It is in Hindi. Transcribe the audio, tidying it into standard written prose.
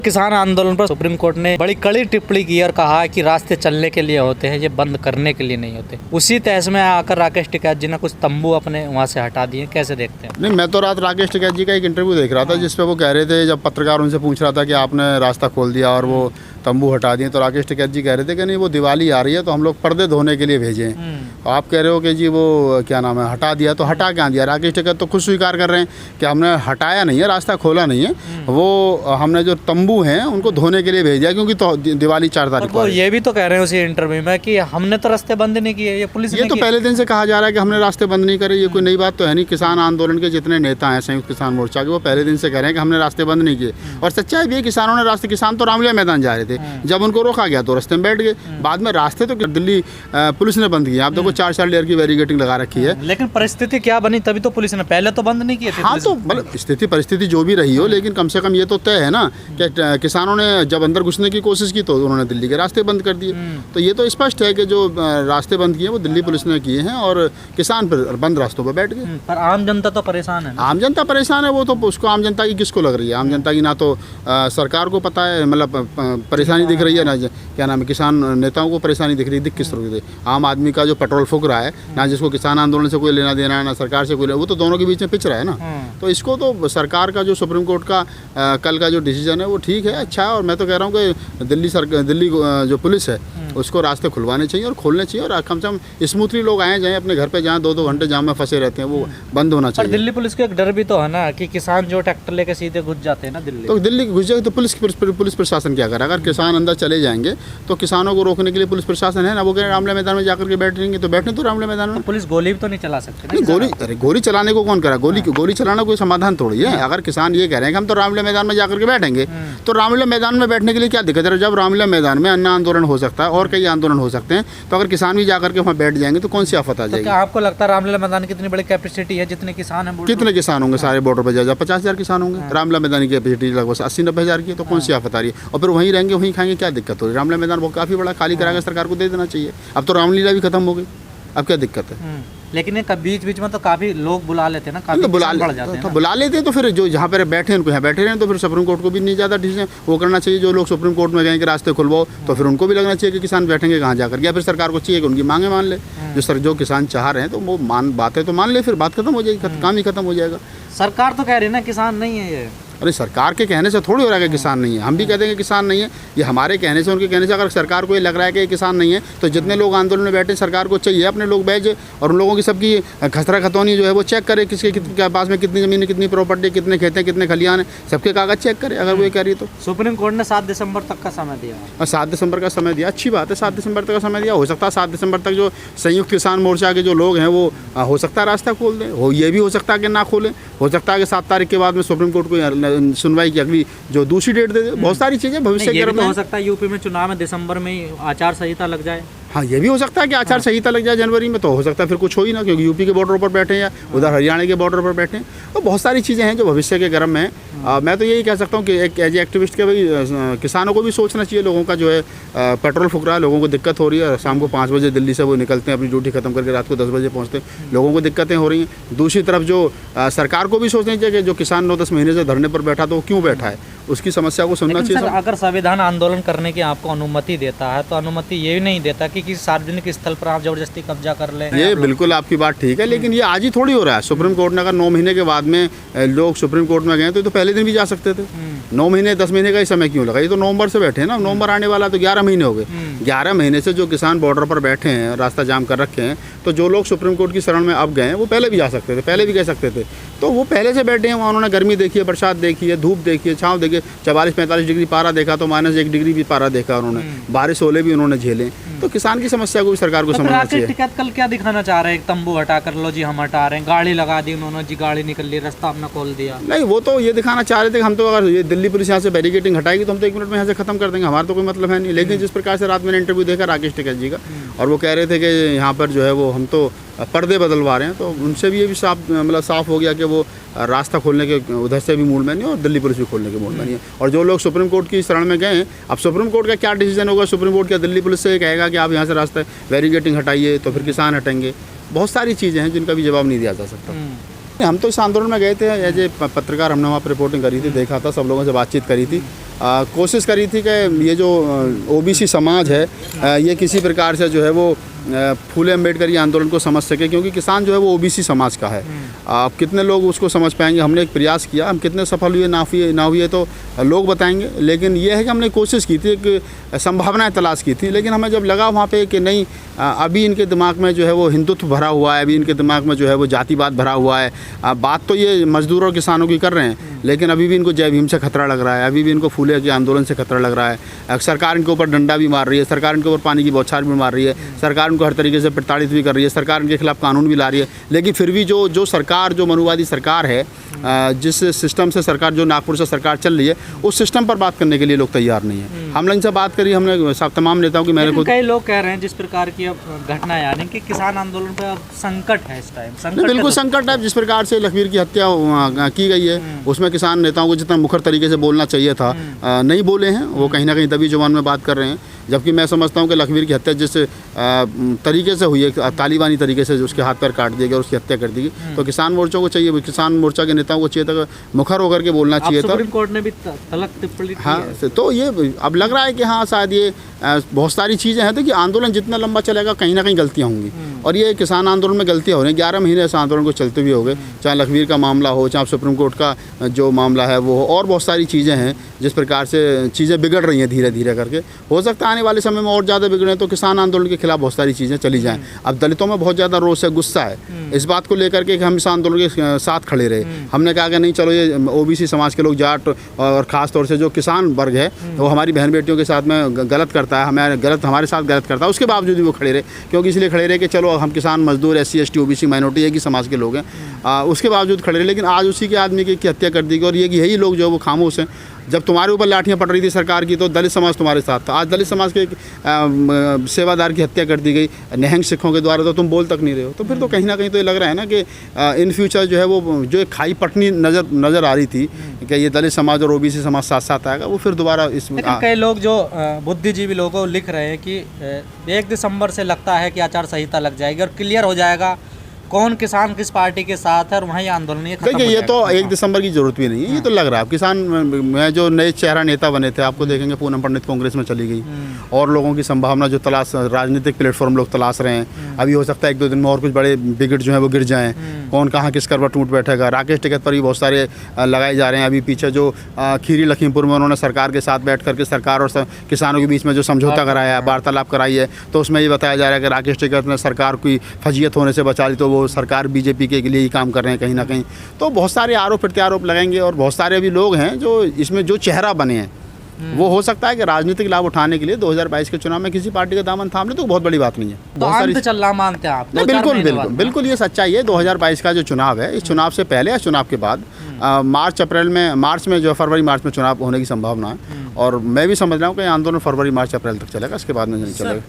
किसान आंदोलन पर सुप्रीम कोर्ट ने बड़ी कड़ी टिप्पणी की और कहा कि रास्ते चलने के लिए होते हैं, ये बंद करने के लिए नहीं होते। उसी तहस में आकर राकेश टिकैत जी ने कुछ तंबू अपने वहाँ से हटा दिए, कैसे देखते हैं? नहीं, मैं तो रात राकेश टिकैत जी का एक इंटरव्यू देख रहा था जिसपे वो कह रहे थे, जब पत्रकार उनसे पूछ रहा था कि आपने रास्ता खोल दिया और वो तंबू हटा दिए, तो राकेश टिकैत जी कह रहे थे कि नहीं, वो दिवाली आ रही है तो हम लोग पर्दे धोने के लिए भेजे। आप कह रहे हो कि जी वो क्या नाम है हटा दिया, तो हटा क्या दिया? राकेश टिकैत तो खुद स्वीकार कर रहे हैं कि हमने हटाया नहीं है, रास्ता खोला नहीं है, वो हमने जो तंबू हैं उनको धोने के लिए भेज दिया, क्योंकि तो दिवाली 4 तारीख को। ये भी तो कह रहे हैं उसी इंटरव्यू में कि हमने तो रास्ते बंद नहीं किए, ये पुलिस ये तो पहले दिन से कहा जा रहा है कि हमने रास्ते बंद नहीं करे। ये कोई नई बात तो है नहीं। किसान आंदोलन के जितने नेता हैं संयुक्त किसान मोर्चा के, वो पहले दिन से कह रहे हैं कि हमने रास्ते बंद नहीं किए। और सच्चाई भी है, किसानों ने रास्ते, किसान तो रामलीला मैदान जा रहे थे, जब उनको रोका गया तो रास्ते में बैठ गए। बाद में रास्ते तो दिल्ली पुलिस ने बंद किया। आप देखो 4 लेयर की बैरिकेडिंग लगा रखी है। लेकिन परिस्थिति क्या बनी तभी तो पुलिस ने, पहले तो बंद नहीं किए थे। हाँ, तो मतलब स्थिति परिस्थिति जो भी रही हो, लेकिन कम से कम ये तो तय है ना कि किसानों ने जब अंदर घुसने की कोशिश की तो उन्होंने दिल्ली के रास्ते बंद कर दिए। तो ये तो स्पष्ट है कि जो रास्ते बंद किए वो दिल्ली पुलिस ने किए हैं और किसान पर बंद रास्तों पर बैठ गए। पर आम जनता तो परेशान है। आम जनता परेशान है, वो तो उसको आम जनता की किसको लग रही है? आम जनता की ना तो सरकार को पता है, मतलब परेशानी दिख रही है, ना क्या नाम है किसान नेताओं को परेशानी दिख रही है। दिख किस तरह से? आम आदमी का जो पेट्रोल फूक रहा है, ना जिसको किसान आंदोलन से कोई लेना देना है, ना सरकार से कोई लेना, वो तो दोनों के बीच में पिच रहा है ना। तो इसको तो सरकार का जो सुप्रीम कोर्ट का कल का जो डिसीजन है वो ठीक है, अच्छा है। और मैं तो कह रहा हूँ कि दिल्ली जो पुलिस है उसको रास्ते खुलवाने चाहिए और खोलने चाहिए, और कम से कम स्मूथली लोग आए जाएँ अपने घर पे, जहाँ 2-2 घंटे जाम में फंसे रहते हैं वो बंद होना चाहिए। दिल्ली पुलिस को एक डर भी तो है ना कि किसान जो ट्रैक्टर लेके सीधे घुस जाते हैं ना दिल्ली, तो दिल्ली घुस जाए तो पुलिस प्रशासन क्या करे? अगर किसान अंदर चले जाएंगे तो किसानों को रोकने के लिए पुलिस प्रशासन है ना। वो कह रहे रामलीला मैदान में जाकर के बैठेंगे तो बैठने तो रामलीला मैदान में। पुलिस गोली भी तो नहीं चला सकती। नहीं, गोली चलाने को कौन करा? गोली चलाना कोई समाधान थोड़ी है। अगर किसान ये कह रहे हैं कि हम तो रामलीला मैदान में जाकर के बैठेंगे, तो रामलीला मैदान में बैठने के लिए क्या दिक्कत है? जब रामलीला मैदान में अन्य आंदोलन हो सकता है और कई आंदोलन हो सकते हैं, तो अगर किसान भी जाकर के वहाँ बैठ जाएंगे तो कौन सी आफत आ जाएगी? क्या आपको लगता है रामलीला मैदान की कितनी बड़ी कैपेसिटी है? जितने किसान हैं, कितने किसान होंगे सारे बॉर्डर पर? जा 50,000 किसान होंगे। रामलीला मैदान की कैपेसिटी लगभग 80-90 हज़ार की है, तो कौन सी आफत आ रही है? और फिर वहीं रहेंगे, वहीं खाएंगे, क्या दिक्कत हो रही है? रामलीला मैदान बहुत काफ़ी बड़ा, खाली करा के सरकार को दे देना चाहिए। अब तो रामलीला भी खत्म हो गई, अब क्या दिक्कत है? लेकिन ये बीच में तो काफी लोग बुला लेते हैं ना, काफी तो बुला लेते हैं, तो फिर जो जहाँ पर बैठे हैं उनको यहाँ बैठे रहें। तो फिर सुप्रीम कोर्ट को भी नहीं ज़्यादा डिसीजन वो करना चाहिए। जो लोग सुप्रीम कोर्ट में गए कि रास्ते खुलवाओ, तो फिर उनको भी लगना चाहिए कि किसान बैठेंगे कहाँ जाकर, या फिर सरकार को चाहिए कि उनकी मांगे मान ले। जो किसान चाह रहे हैं तो वो बातें तो मान ले, फिर बात खत्म हो जाएगी, काम ही खत्म हो जाएगा। सरकार तो कह रही है ना किसान नहीं है ये। अरे सरकार के कहने से थोड़ी हो रहा है कि किसान नहीं है। हम भी कहते हैं कि किसान नहीं है, ये हमारे कहने से, उनके कहने से। अगर सरकार को ये लग रहा है कि किसान नहीं है, तो जितने लोग आंदोलन में बैठे सरकार को चाहिए अपने लोग भेजे और उन लोगों की सबकी खसरा खतौनी जो है वो चेक करे, किसके पास में कितनी ज़मीन, कितनी प्रॉपर्टी, कितने खेत हैं, कितने खलियान हैं, सबके कागज चेक करे अगर वो ये कह रही है तो। सुप्रीम कोर्ट ने 7 दिसंबर तक का समय दिया। और 7 दिसंबर का समय दिया, अच्छी बात है। 7 दिसंबर तक का समय दिया, हो सकता है 7 दिसंबर तक जो संयुक्त किसान मोर्चा के जो लोग हैं वो हो सकता है रास्ता खोल दें, हो ये भी हो सकता है कि ना खोलें। हो सकता है कि 7 तारीख के बाद में सुप्रीम कोर्ट को सुनवाई की जो दूसरी डेट दे दे। बहुत सारी चीजें भविष्य के हो सकता है यूपी में चुनाव में दिसंबर में आचार संहिता लग जाए। हाँ, ये भी हो सकता है कि आचार संहिता लग जाए जनवरी में, तो हो सकता है फिर कुछ हो ही ना, क्योंकि यूपी के बॉर्डर पर बैठे हैं या उधर हरियाणा के बॉर्डर पर बैठे हैं। तो बहुत सारी चीज़ें हैं जो भविष्य के गर्म में हैं। मैं तो यही कह सकता हूँ कि एक एज एक्टिविस्ट के भाई किसानों को भी सोचना चाहिए। लोगों का जो है पेट्रोल फूक रहा है, लोगों को दिक्कत हो रही है। शाम को 5 बजे दिल्ली से वो निकलते हैं, अपनी ड्यूटी खत्म करके रात को 10 बजे पहुँचते हैं, लोगों को दिक्कतें हो रही हैं। दूसरी तरफ जो सरकार को भी सोचना चाहिए कि जो किसान 9-10 महीने से धरने पर बैठा, तो वो क्यों बैठा है, उसकी समस्या को सुनना चाहिए। अगर संविधान आंदोलन करने की आपको अनुमति देता है, तो अनुमति ये भी नहीं देता कि किसी सार्वजनिक स्थल पर आप जबरदस्ती कब्जा कर लें। ये बिल्कुल आपकी बात ठीक है, लेकिन ये आज ही थोड़ी हो रहा है। सुप्रीम कोर्ट ने अगर 9 महीने के बाद में लोग सुप्रीम कोर्ट में गए तो पहले दिन भी जा सकते थे। 9 महीने 10 महीने का ही समय क्यों लगा? ये तो नवंबर से बैठे हैं ना, नवंबर आने वाला, तो 11 महीने हो गए। 11 महीने से जो किसान बॉर्डर पर बैठे हैं, रास्ता जाम कर रखे हैं, तो जो लोग सुप्रीम कोर्ट की शरण में अब गए हैं वो पहले भी जा सकते थे, पहले भी कह सकते थे। तो वो पहले से बैठे हैं वहाँ, उन्होंने गर्मी देखी है, बरसात देखी है, धूप देखी है, छाँव देखी है। 44-45 डिग्री पारा देखा, तो -1 डिग्री भी पारा देखा उन्होंने, बारिश ओले भी उन्होंने झेले। तो किसान की समस्या को भी सरकार को समझना चाहिए। टिकैत कल क्या दिखाना चाह रहे हैं? तंबू हटा कर लो जी, हम हटा रहे हैं, गाड़ी लगा दी उन्होंने जी, गाड़ी निकल ली, रास्ता अपना खोल दिया। नहीं, वो तो ये दिखाना चाह रहे थे कि हम तो अगर ये दिल्ली पुलिस यहाँ से बैरिकेडिंग हटाएगी तो हम तो 1 मिनट में यहाँ से खत्म कर देंगे, हमारा तो कोई मतलब है नहीं। लेकिन जिस प्रकार से रात मैंने इंटरव्यू देखा राकेश टिकैत जी का, और वो कह रहे थे कि यहाँ पर जो है वो हम तो पर्दे बदलवा रहे हैं, तो उनसे भी ये भी साफ हो गया कि वो रास्ता खोलने के उधर से भी मूड में नहीं और दिल्ली पुलिस भी खोलने के मूड में नहीं है। और जो लोग सुप्रीम कोर्ट की शरण में गए हैं, अब सुप्रीम कोर्ट का क्या डिसीजन होगा? सुप्रीम कोर्ट क्या दिल्ली पुलिस से कहेगा कि आप यहाँ से रास्ता बैरिकेडिंग हटाइए, तो फिर किसान हटेंगे? बहुत सारी चीज़ें हैं जिनका भी जवाब नहीं दिया जा सकता। हम तो इस आंदोलन में गए थे एज ए पत्रकार, हमने वहाँ पर रिपोर्टिंग करी थी, देखा था, सब लोगों से बातचीत करी थी। कोशिश करी थी कि ये जो ओबीसी समाज है ये किसी प्रकार से जो है वो फूले अम्बेडकर ये आंदोलन को समझ सके, क्योंकि किसान जो है वो ओबीसी समाज का है। अब कितने लोग उसको समझ पाएंगे, हमने एक प्रयास किया, हम कितने सफल हुए ना हुए तो लोग बताएंगे, लेकिन ये है कि हमने कोशिश की थी, एक संभावनाएं तलाश की थी, लेकिन हमें जब लगा वहाँ पे कि नहीं अभी इनके दिमाग में जो है वो हिंदुत्व भरा हुआ है, अभी इनके दिमाग में जो है वो जातिवाद भरा हुआ है। बात तो ये मजदूरों और किसानों की कर रहे हैं, लेकिन अभी भी इनको जय भीम से खतरा लग रहा है, अभी भी इनको फूले के आंदोलन से खतरा लग रहा है। सरकार इनके ऊपर डंडा भी मार रही है, सरकार इनके ऊपर पानी की बौछार भी मार रही है, सरकार इनको हर तरीके से प्रताड़ित भी कर रही है, सरकार इनके खिलाफ कानून भी ला रही है, लेकिन फिर भी जो सरकार, जो मनुवादी सरकार है, जिस सिस्टम से सरकार, जो नागपुर से सरकार चल रही है, उस सिस्टम पर बात करने के लिए लोग तैयार नहीं है। हमने इनसे बात करी, हमने तमाम नेताओं की, मैंने खुद, कई लोग कह रहे हैं जिस प्रकार की अब घटना यानी कि किसान आंदोलन पे अब संकट है, इस टाइम संकट, बिल्कुल संकट है। जिस प्रकार से लखवीर की हत्या की गई है, उसमें किसान नेताओं को जितना मुखर तरीके से बोलना चाहिए था नहीं बोले हैं, वो कहीं ना कहीं दबी जुबान में बात कर रहे हैं। जबकि मैं समझता हूं कि लखवीर की हत्या जिस तरीके से हुई है, तालिबानी तरीके से उसके हाथ पैर काट दिए गए और उसकी हत्या कर दी गई, तो किसान मोर्चों को चाहिए, किसान मोर्चा के नेताओं को चाहिए था मुखर होकर के बोलना चाहिए था। सुप्रीम कोर्ट ने भी तलक टिप्पणी की है। तो ये अब लग रहा है कि हाँ शायद ये बहुत सारी चीज़ें हैं, तो कि आंदोलन जितना लंबा चलेगा कहीं ना कहीं गलतियाँ होंगी, और ये किसान आंदोलन में गलतियाँ हो रही हैं। 11 महीने ऐसे आंदोलन को चलते हुए हो गए, चाहे लखवीर का मामला हो, चाहे सुप्रीम कोर्ट का जो मामला है वो हो, और बहुत सारी चीज़ें हैं जिस प्रकार से चीज़ें बिगड़ रही हैं धीरे धीरे करके। हो सकता है आने वाले समय में और ज़्यादा बिगड़े, तो किसान आंदोलन के खिलाफ बहुत सारी चीज़ें चली जाएँ। अब दलितों में बहुत ज़्यादा रोष है, गुस्सा है इस बात को लेकर के कि हम इस आंदोलन के साथ खड़े रहे। हमने कहा कि नहीं चलो, ये ओबीसी समाज के लोग, जाट और ख़ास तौर से जो किसान वर्ग है वो हमारी बहन बेटियों के साथ में गलत करता है, हमारे साथ गलत करता है, उसके बावजूद भी वो खड़े रहे। क्योंकि इसलिए खड़े रहे कि चलो हम किसान, मजदूर, SC ST OBC माइनॉरिटी एक ही समाज के लोग हैं, उसके बावजूद खड़े रहे। लेकिन आज उसी के आदमी की हत्या कर दी गई, और यही लोग जो है वो खामोश हैं। जब तुम्हारे ऊपर लाठियाँ पड़ रही थी सरकार की, तो दलित समाज तुम्हारे साथ था। आज दलित समाज के सेवादार की हत्या कर दी गई निहंग सिखों के द्वारा, तो तुम बोल तक नहीं रहे हो। तो फिर तो कहीं ना कहीं तो ये लग रहा है ना कि इन फ्यूचर जो है वो जो एक खाई पटनी नज़र आ रही थी कि ये दलित समाज और OBC समाज साथ साथ आएगा, वो फिर दोबारा इसमें। कई लोग जो बुद्धिजीवी लोगों लिख रहे हैं कि 1 दिसंबर से लगता है कि आचार संहिता लग जाएगी और क्लियर हो जाएगा कौन किसान किस पार्टी के साथ है, और वहीं आंदोलन देखिए ये तो 1 दिसंबर की जरूरत भी नहीं है, ये तो लग रहा है। किसान में जो नए चेहरा नेता बने थे, आपको देखेंगे पूनम पंडित कांग्रेस में चली गई, और लोगों की संभावना जो तलाश, राजनीतिक प्लेटफॉर्म लोग तलाश रहे हैं। अभी हो सकता है 1-2 दिन में और कुछ बड़े बिगड़ जो है वो गिर जाएं, कौन कहाँ किस करवट टूट बैठेगा। राकेश टिकैत पर भी बहुत सारे लगाए जा रहे हैं। अभी पीछे जो खीरी लखीमपुर में उन्होंने सरकार के साथ बैठ करके सरकार और किसानों के बीच में जो समझौता कराया है, वार्तालाप कराई है, तो उसमें ये बताया जा रहा है कि राकेश टिकैत ने सरकार की फजीयत होने से बचा ली, तो वो सरकार BJP के लिए ही काम कर रहे हैं कहीं ना कहीं। तो बहुत सारे आरोप प्रत्यारोप लगाएंगे, और बहुत सारे अभी लोग हैं जो इसमें जो चेहरा बने हैं, वो हो सकता है कि राजनीतिक लाभ उठाने के लिए 2022 के चुनाव में किसी पार्टी का दामन थाम ले, तो बहुत बड़ी बात नहीं है। तो अंत चल रहा मानते हैं आप? बिल्कुल ये सच्चाई है। 2022 का जो चुनाव है, इस चुनाव से पहले या चुनाव के बाद मार्च में जो फरवरी मार्च में चुनाव होने की संभावना है, और मैं भी समझ रहा हूँ कि आंदोलन फरवरी मार्च अप्रैल तक चलेगा, इसके बाद में नहीं चलेगा।